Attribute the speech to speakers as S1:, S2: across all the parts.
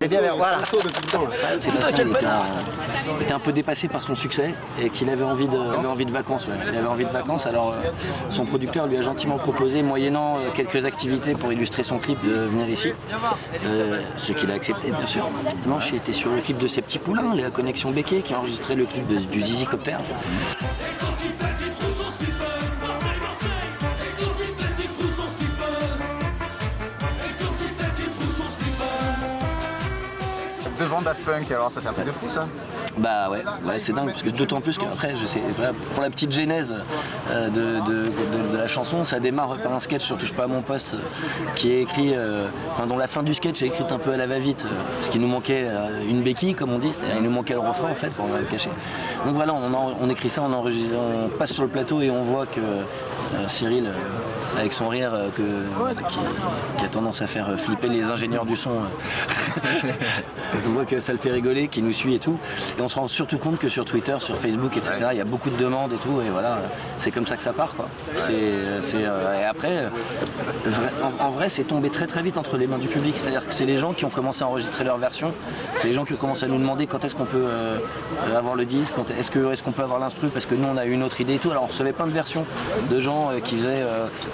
S1: Voilà. Sébastien était un peu dépassé par son succès et qu'il avait envie de vacances. Ouais. Il avait envie de vacances, alors son producteur lui a gentiment proposé, moyennant quelques activités pour illustrer son clip, de venir ici. Ce qu'il a accepté, bien sûr. Blanche était sur le clip de Ses Petits Poulains, la connexion Becquet, qui a enregistré le clip du Zizi Copter.
S2: Devant Daft Punk, alors ça c'est un truc de fou ça.
S1: Bah ouais, c'est dingue, parce que d'autant plus qu'après, je sais, pour la petite genèse de la chanson, ça démarre par un sketch sur Touche pas à mon poste, qui est écrit, dont la fin du sketch est écrite un peu à la va-vite, parce qu'il nous manquait une béquille, comme on dit, c'est-à-dire il nous manquait le refrain en fait, pour le cacher. Donc voilà, on écrit ça, on passe sur le plateau et on voit que Cyril, avec son rire qui a tendance à faire flipper les ingénieurs du son, on voit que ça le fait rigoler, qu'il nous suit et tout. Et on se rend surtout compte que sur Twitter, sur Facebook, etc., il y a beaucoup de demandes et tout, et voilà, c'est comme ça que ça part, quoi. Et après, en vrai, c'est tombé très très vite entre les mains du public, c'est-à-dire que c'est les gens qui ont commencé à enregistrer leur version, c'est les gens qui ont commencé à nous demander quand est-ce qu'on peut avoir le disque, est-ce qu'on peut avoir l'instru, parce que nous on a eu une autre idée et tout. Alors on recevait plein de versions de gens qui faisaient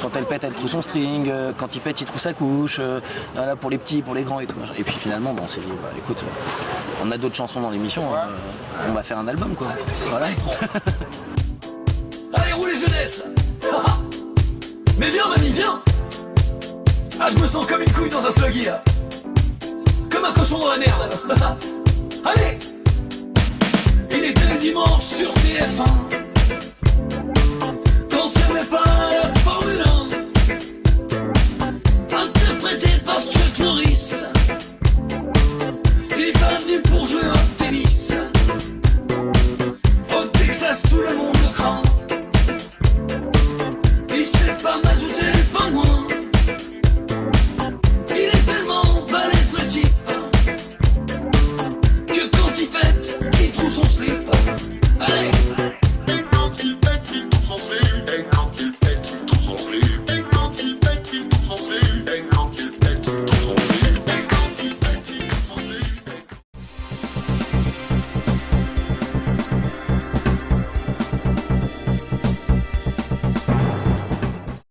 S1: quand elle pète, elle trouve son string, quand il pète, il trouve sa couche, voilà, pour les petits, pour les grands et tout. Et puis finalement, on s'est dit, écoute, on a d'autres chansons dans l'émission, on va faire un album, quoi. Voilà.
S3: Allez, roulez jeunesse. Mais viens, mamie, viens. Ah, je me sens comme une couille dans un sluggy, là. Comme un cochon dans la merde. Allez. Il était le dimanche sur TF1.